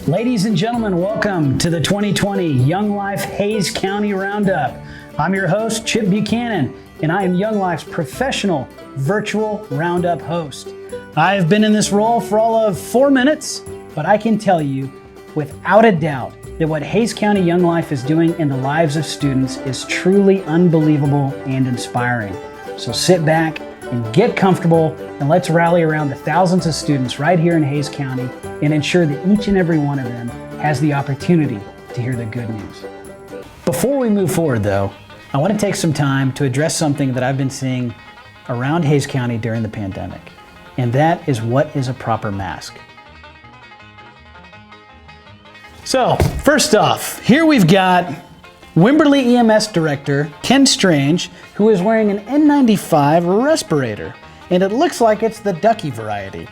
Ladies and gentlemen, welcome to the 2020 Young Life Hays County Roundup. I'm your host, Chip Buchanan, and I am Young Life's professional virtual Roundup host. I've been in this role for all of 4 minutes, but I can tell you without a doubt that what Hays County Young Life is doing in the lives of students is truly unbelievable and inspiring. So sit back and get comfortable, and let's rally around the thousands of students right here in Hays County and ensure that each and every one of them has the opportunity to hear the good news. Before we move forward though, I want to take some time to address something that I've been seeing around Hays County during the pandemic, and that is what is a proper mask. So first off, here we've got Wimberley EMS Director Ken Strange, who is wearing an N95 respirator, and it looks like it's the Ducky variety.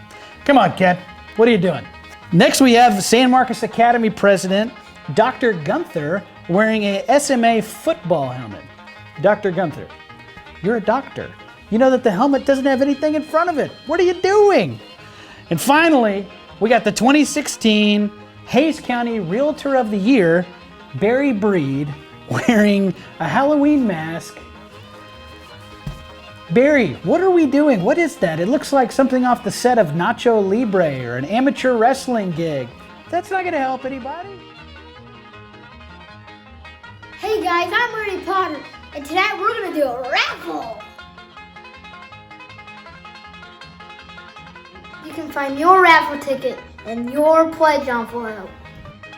Come on, Ken, what are you doing? Next we have San Marcos Academy President Dr. Gunther wearing a SMA football helmet. Dr. Gunther, you're a doctor. You know that the helmet doesn't have anything in front of it. What are you doing? And finally, we got the 2016 Hays County Realtor of the Year, Barry Breed, wearing a Halloween mask. Barry, what are we doing? What is that? It looks like something off the set of Nacho Libre or an amateur wrestling gig. That's not gonna help anybody. Hey guys, I'm Harry Potter, and tonight we're gonna do a raffle. You can find your raffle ticket and your pledge envelope.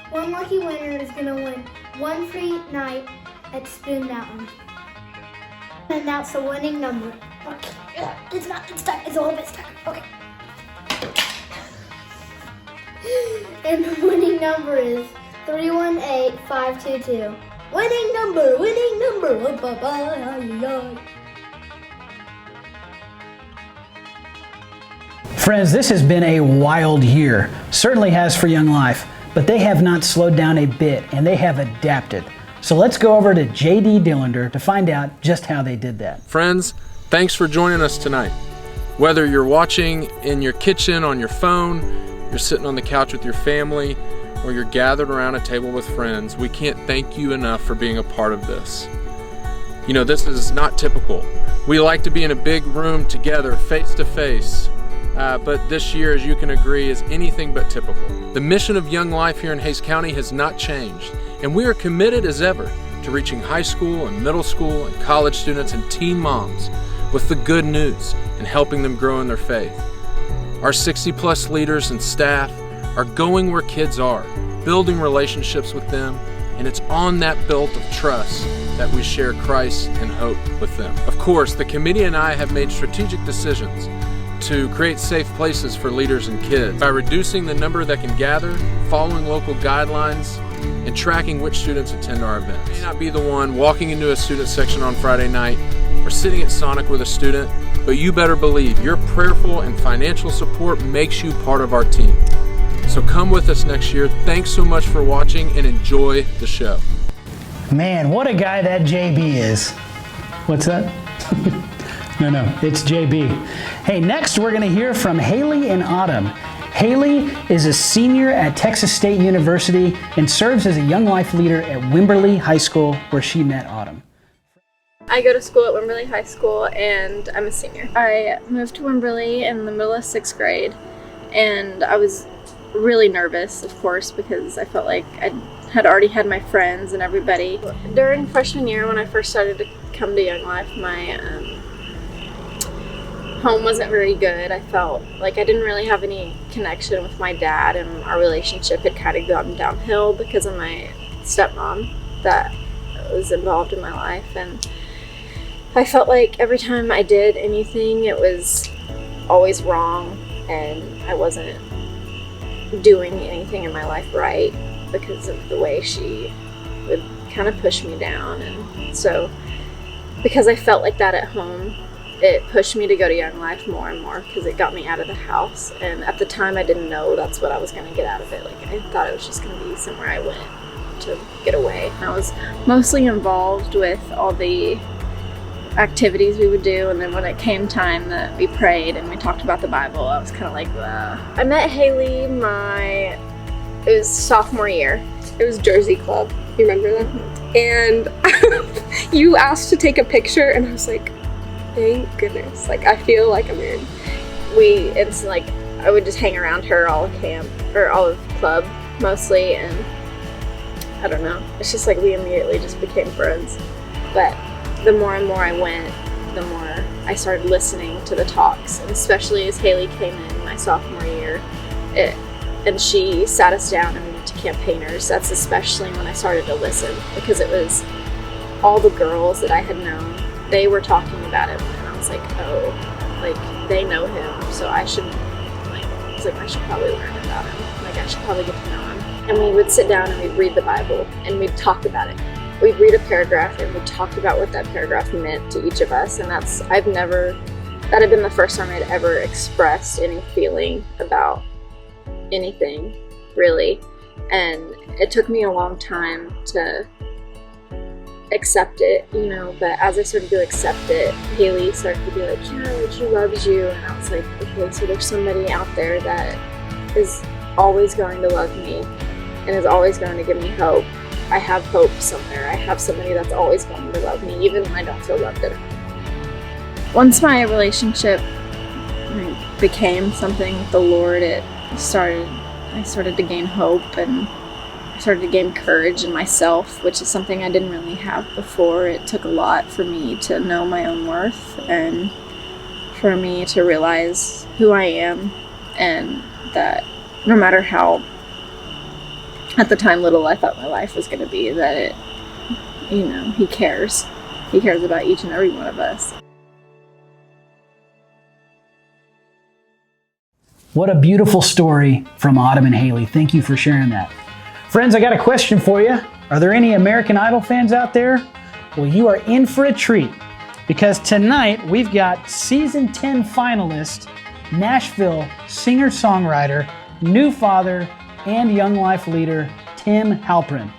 One lucky winner is gonna win one free night at Spoon Mountain. And that's the winning number. Okay, it's stuck, it's a little bit stuck, okay. And the winning number is 318522. Winning number. Friends, this has been a wild year. Certainly has for Young Life, but they have not slowed down a bit and they have adapted. So let's go over to JD Dillander to find out just how they did that. Friends, thanks for joining us tonight. Whether you're watching in your kitchen on your phone, you're sitting on the couch with your family, or you're gathered around a table with friends, we can't thank you enough for being a part of this. You know, this is not typical. We like to be in a big room together, face to face, but this year, as you can agree, is anything but typical. The mission of Young Life here in Hays County has not changed, and we are committed as ever to reaching high school and middle school and college students and teen moms with the good news and helping them grow in their faith. Our 60+ leaders and staff are going where kids are, building relationships with them, and it's on that belt of trust that we share Christ and hope with them. Of course, the committee and I have made strategic decisions to create safe places for leaders and kids by reducing the number that can gather, following local guidelines, and tracking which students attend our events. You may not be the one walking into a student section on Friday night or sitting at Sonic with a student, but you better believe your prayerful and financial support makes you part of our team. So come with us next year. Thanks so much for watching and enjoy the show. Man, what a guy that JB is. What's that? No, it's JB. Hey, next we're gonna hear from Haley and Autumn. Haley is a senior at Texas State University and serves as a Young Life leader at Wimberley High School, where she met Autumn. I go to school at Wimberley High School and I'm a senior. I moved to Wimberley in the middle of 6th grade, and I was really nervous, of course, because I felt like I had already had my friends and everybody. During freshman year, when I first started to come to Young Life, my home wasn't very good. I felt like I didn't really have any connection with my dad, and our relationship had kind of gone downhill because of my stepmom that was involved in my life. And I felt like every time I did anything, it was always wrong, and I wasn't doing anything in my life right because of the way she would kind of push me down. And so because I felt like that at home, it pushed me to go to Young Life more and more because it got me out of the house. And at the time, I didn't know that's what I was going to get out of it. Like, I thought it was just going to be somewhere I went to get away. And I was mostly involved with all the activities we would do, and then when it came time that we prayed and we talked about the Bible, I was kind of like, I met Haley It was sophomore year. It was Jersey Club. You remember that? And you asked to take a picture, and I was like, thank goodness. Like, I feel like I'm in. It's like, I would just hang around her all of camp, or all of club, mostly, and I don't know. It's just like we immediately just became friends. But the more and more I went, the more I started listening to the talks, and especially as Haley came in my sophomore year, and she sat us down and we went to campaigners. That's especially when I started to listen, because it was all the girls that I had known, they were talking about him, and I was like, oh, like, they know him, so I should, like, I was like, I should probably learn about him. Like, I should probably get to know him. And we would sit down and we'd read the Bible, and we'd talk about it. We'd read a paragraph and we'd talk about what that paragraph meant to each of us, and that had been the first time I'd ever expressed any feeling about anything, really. And it took me a long time to accept it, but as I started to accept it, Haley started to be like, yeah, like, he loves you, and I was like, okay, so there's somebody out there that is always going to love me and is always going to give me hope. I have hope somewhere. I have somebody that's always going to love me, even when I don't feel loved enough. Once my relationship became something with the Lord, I started to gain hope, and I started to gain courage in myself, which is something I didn't really have before. It took a lot for me to know my own worth, and for me to realize who I am, and that no matter how, at the time, little I thought my life was going to be, that He cares. He cares about each and every one of us. What a beautiful story from Autumn and Haley. Thank you for sharing that. Friends, I got a question for you. Are there any American Idol fans out there? Well, you are in for a treat, because tonight we've got season 10 finalist, Nashville singer-songwriter, new father, and Young Life leader, Tim Halperin.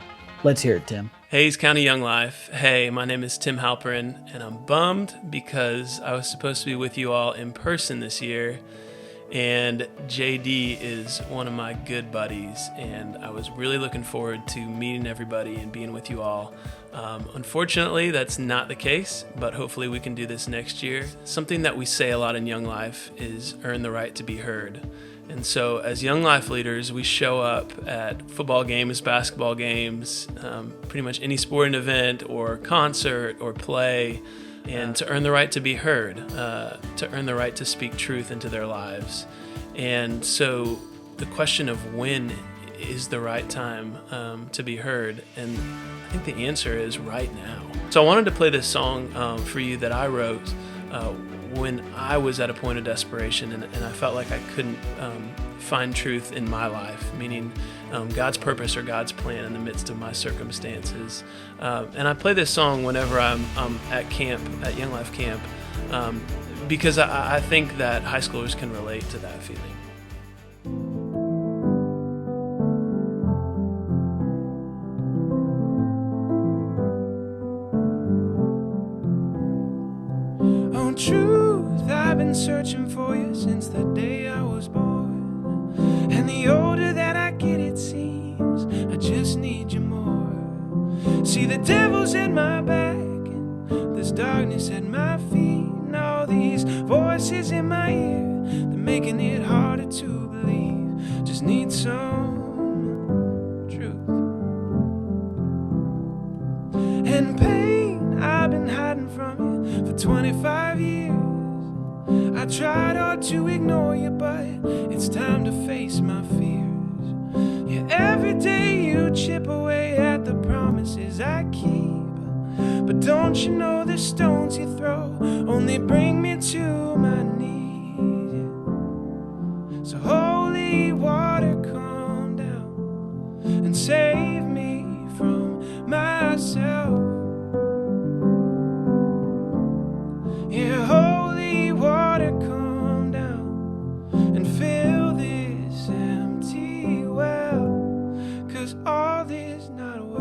Let's hear it, Tim. Hays County Young Life. Hey, my name is Tim Halperin, and I'm bummed because I was supposed to be with you all in person this year, and JD is one of my good buddies, and I was really looking forward to meeting everybody and being with you all. Unfortunately, that's not the case, but hopefully we can do this next year. Something that we say a lot in Young Life is earn the right to be heard. And so as Young Life leaders, we show up at football games, basketball games, pretty much any sporting event or concert or play, and to earn the right to be heard, to earn the right to speak truth into their lives. And so the question of when is the right time to be heard, and I think the answer is right now. So I wanted to play this song for you that I wrote when I was at a point of desperation, and I felt like I couldn't find truth in my life, meaning God's purpose or God's plan in the midst of my circumstances. And I play this song whenever I'm at camp, at Young Life camp, because I think that high schoolers can relate to that feeling. Oh, truth, I've been searching for you since the day I was born. And the older that I get, it seems I just need you more. See, the devil's at my back, and there's darkness at my feet, and all these voices in my ear, they're making it harder to believe. Just need some truth. And pain, I've been hiding from you for 25 years. I tried hard to ignore you, but it's time to face my fears. Yeah, every day you chip away at the promises I keep. But don't you know the stones you throw only bring me to my knees? So holy water, come down and save me from myself. Yeah, holy water, come down and fill this empty well, 'cause all is not well.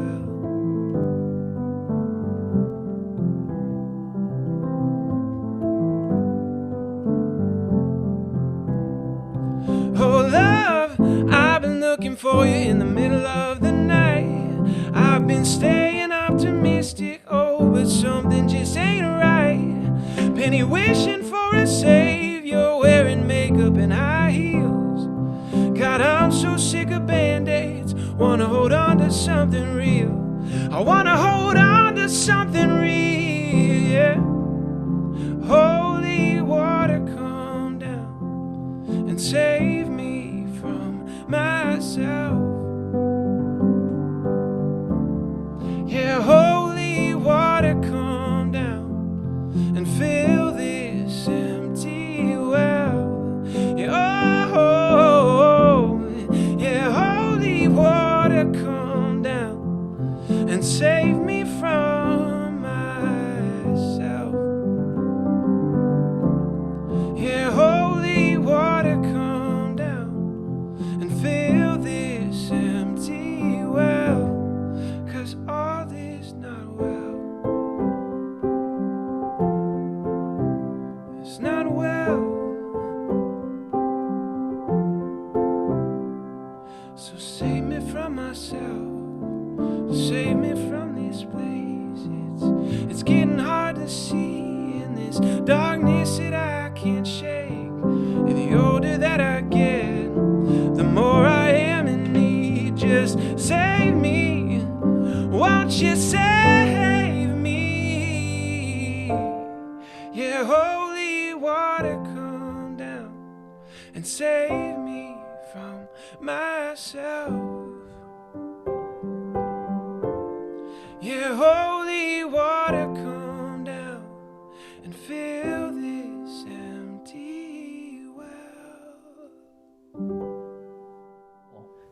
looking for you in the middle of the night. I've been staying optimistic, oh, but something just ain't right. Penny wishing for a savior, wearing makeup and high heels. God, I'm so sick of band-aids. Wanna hold on to something real. I wanna hold on to something real, yeah. Holy water, come down and save me from myself. Yeah, holy water, come down and fill this empty well. Yeah, oh, yeah, holy water, come down and save me from myself. Yeah, holy water, come down and fill this empty well, 'cause all is not well. It's not well. So save me from myself. Save me from this place. It's getting hard to see in this darkness that I can't shake. And the older that I get, the more I am in need. Just save me. Won't you save me? Yeah, holy water, come down and save me from myself. Yeah, holy water, come down and fill this empty well.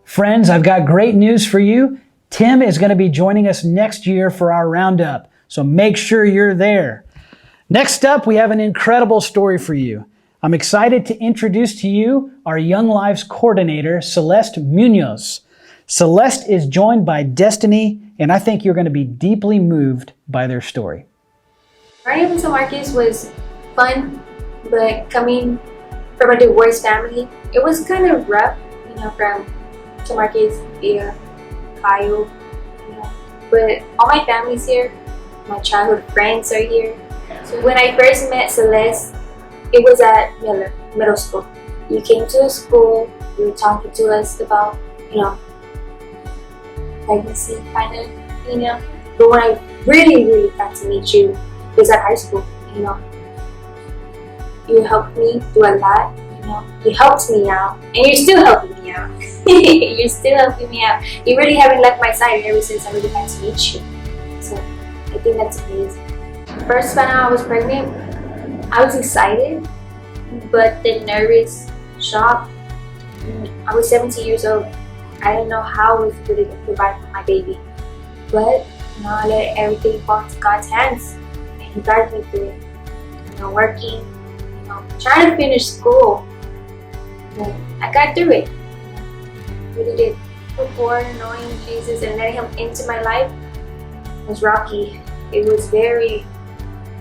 Friends, I've got great news for you. Tim is going to be joining us next year for our roundup, so make sure you're there. Next up, we have an incredible story for you. I'm excited to introduce to you our Young Lives coordinator, Celeste Munoz. Celeste is joined by Destiny, and I think you're going to be deeply moved by their story. Growing up in San Marcos was fun, but coming from a divorced family, it was kind of rough, from San Marcos via Ohio, But all my family's here, my childhood friends are here. So when I first met Celeste, it was at Miller Middle School. You came to the school, you were talking to us about, pregnancy kind of, But when I really got to meet you, it was at high school, You helped me do a lot, You helped me out, and you're still helping me out. You're still helping me out. You really haven't left my side ever since I really got to meet you. So I think that's amazing. First found out I was pregnant, I was excited, but then nervous, shocked. I was 17 years old. I didn't know how I was going to provide for my baby. But I let everything fall into God's hands, and He guided me through it. Working, trying to finish school. I got through it. Really did. Before knowing Jesus and letting Him into my life, it was rocky. It was very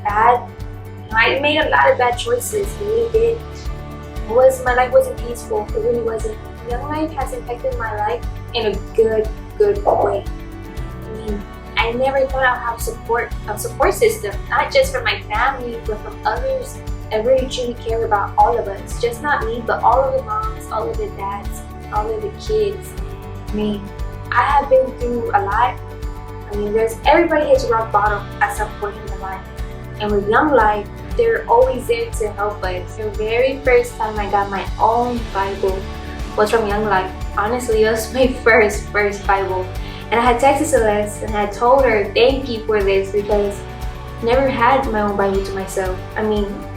bad. I made a lot of bad choices. I really did. My life wasn't peaceful. It really wasn't. Young Life has impacted my life in a good way. I never thought I'd have a support system, not just from my family, but from others that really truly care about all of us. Just not me, but all of the moms, all of the dads, all of the kids. I have been through a lot. Everybody hits rock bottom at some point in their life. And with Young Life, they're always there to help us. The very first time I got my own Bible was from Young Life. Honestly, it was my first Bible. And I had texted Celeste and I told her thank you for this because I never had my own Bible to myself.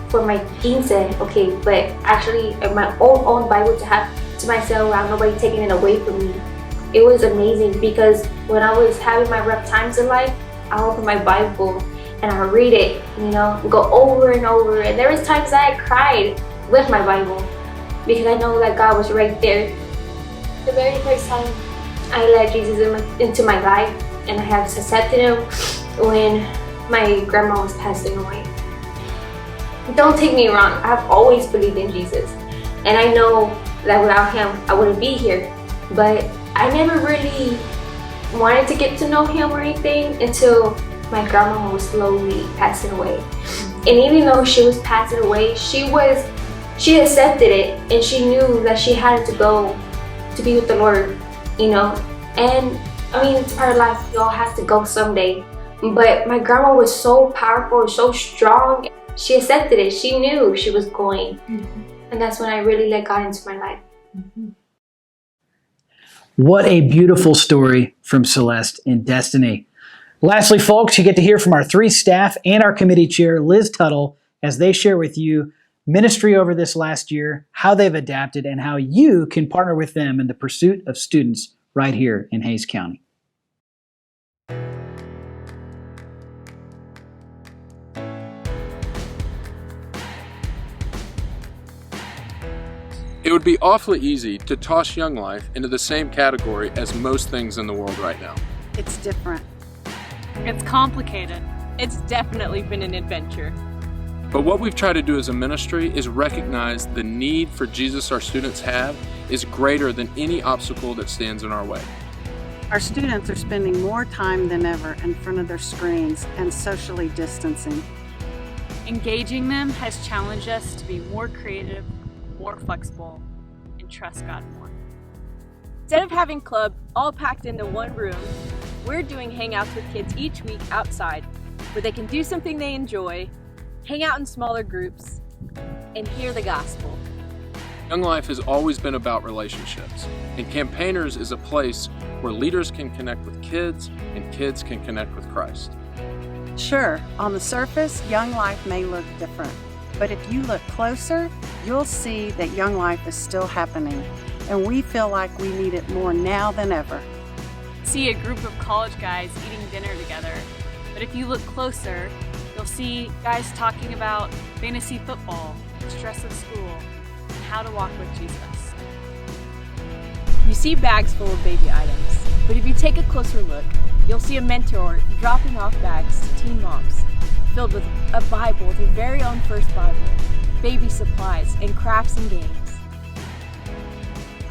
For my teen said, okay, but actually my own Bible to have to myself without nobody taking it away from me. It was amazing because when I was having my rough times in life, I opened my Bible and I read it, go over and over. And there was times that I cried with my Bible because I know that God was right there. The very first time I let Jesus into my life and I have accepted Him when my grandma was passing away. Don't take me wrong, I've always believed in Jesus. And I know that without Him, I wouldn't be here. but I never really wanted to get to know him or anything until my grandma was slowly passing away. And even though she was passing away, she accepted it, and she knew that she had to go to be with the Lord, you know. And I mean, it's part of life. We all have to go someday. But my grandma was so powerful, so strong. She accepted it. She knew she was going. And that's when I really let God into my life. What a beautiful story from Celeste and Destiny. Lastly, folks, you get to hear from our 3 staff and our committee chair, Liz Tuttle, as they share with you ministry over this last year, how they've adapted, and how you can partner with them in the pursuit of students right here in Hays County. It would be awfully easy to toss Young Life into the same category as most things in the world right now. It's different. It's complicated. It's definitely been an adventure. But what we've tried to do as a ministry is recognize the need for Jesus our students have is greater than any obstacle that stands in our way. Our students are spending more time than ever in front of their screens and socially distancing. Engaging them has challenged us to be more creative, more flexible, and trust God more. Instead of having club all packed into one room, we're doing hangouts with kids each week outside, where they can do something they enjoy, hang out in smaller groups, and hear the gospel. Young Life has always been about relationships, and Campaigners is a place where leaders can connect with kids and kids can connect with Christ. Sure, on the surface, Young Life may look different, but if you look closer, you'll see that Young Life is still happening, and we feel like we need it more now than ever. See a group of college guys eating dinner together, but if you look closer, you'll see guys talking about fantasy football, stress of school, and how to walk with Jesus. You see bags full of baby items, but if you take a closer look, you'll see a mentor dropping off bags to teen moms, filled with a Bible, their very own first Bible, baby supplies, and crafts and games.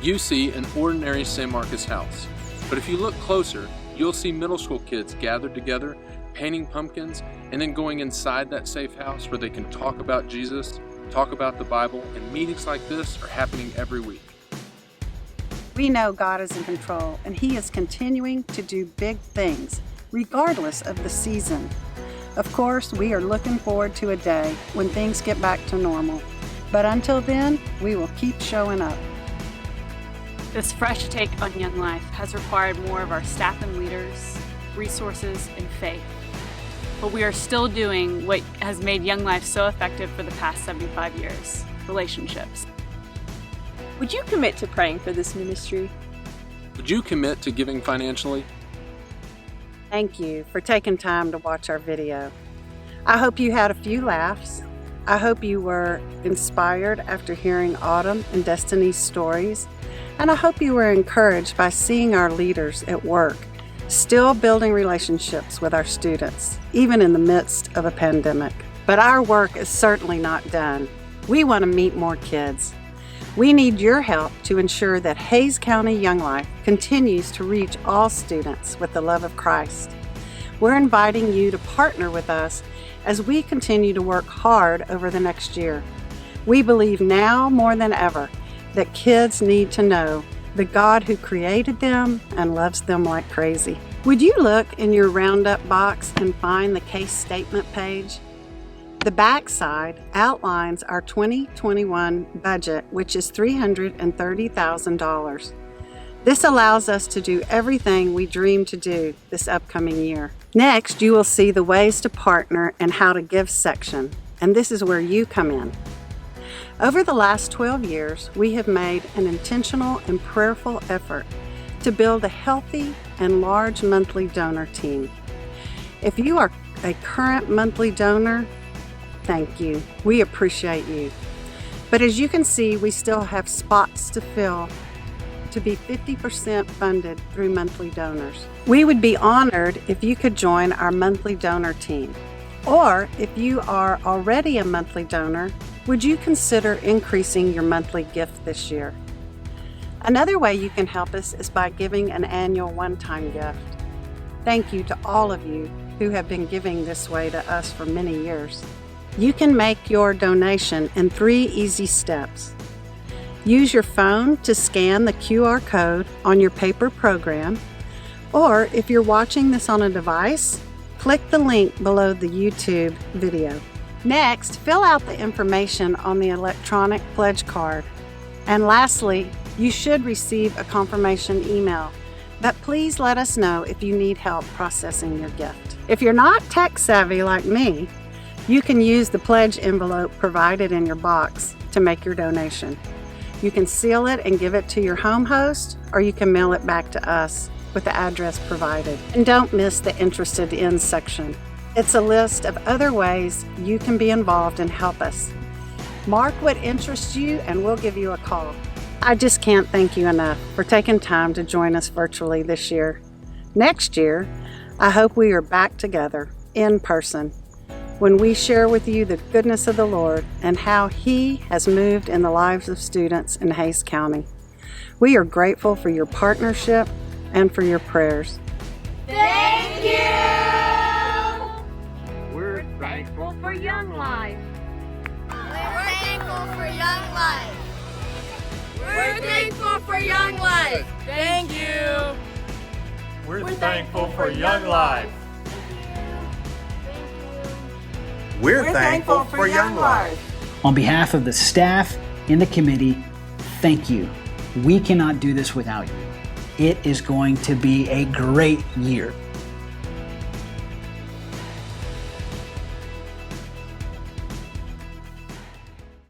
You see an ordinary San Marcos house, but if you look closer, you'll see middle school kids gathered together, painting pumpkins, and then going inside that safe house where they can talk about Jesus, talk about the Bible, and meetings like this are happening every week. We know God is in control, and He is continuing to do big things, regardless of the season. Of course, we are looking forward to a day when things get back to normal. But until then, we will keep showing up. This fresh take on Young Life has required more of our staff and leaders, resources, and faith. But we are still doing what has made Young Life so effective for the past 75 years, relationships. Would you commit to praying for this ministry? Would you commit to giving financially? Thank you for taking time to watch our video. I hope you had a few laughs. I hope you were inspired after hearing Autumn and Destiny's stories. And I hope you were encouraged by seeing our leaders at work, still building relationships with our students, even in the midst of a pandemic. But our work is certainly not done. We want to meet more kids. We need your help to ensure that Hays County Young Life continues to reach all students with the love of Christ. We're inviting you to partner with us as we continue to work hard over the next year. We believe now more than ever that kids need to know the God who created them and loves them like crazy. Would you look in your Roundup box and find the case statement page? The backside outlines our 2021 budget, which is $330,000. This allows us to do everything we dream to do this upcoming year. Next, you will see the ways to partner and how to give section, and this is where you come in. Over the last 12 years, we have made an intentional and prayerful effort to build a healthy and large monthly donor team. If you are a current monthly donor, thank you. We appreciate you. But as you can see, we still have spots to fill to be 50% funded through monthly donors. We would be honored if you could join our monthly donor team. Or if you are already a monthly donor, would you consider increasing your monthly gift this year? Another way you can help us is by giving an annual one-time gift. Thank you to all of you who have been giving this way to us for many years. You can make your donation in 3 easy steps. Use your phone to scan the QR code on your paper program, or if you're watching this on a device, click the link below the YouTube video. Next, fill out the information on the electronic pledge card. And lastly, you should receive a confirmation email, but please let us know if you need help processing your gift. If you're not tech savvy like me, you can use the pledge envelope provided in your box to make your donation. You can seal it and give it to your home host, or you can mail it back to us with the address provided. And don't miss the Interested In section. It's a list of other ways you can be involved and help us. Mark what interests you and we'll give you a call. I just can't thank you enough for taking time to join us virtually this year. Next year, I hope we are back together in person when we share with you the goodness of the Lord and how He has moved in the lives of students in Hays County. We are grateful for your partnership and for your prayers. Thank you! We're thankful for Young Life. We're thankful for Young Life. We're thankful for Young Life. Thank you. We're thankful for Young Life. We're thankful for Young Life. On behalf of the staff and the committee, thank you. We cannot do this without you. It is going to be a great year.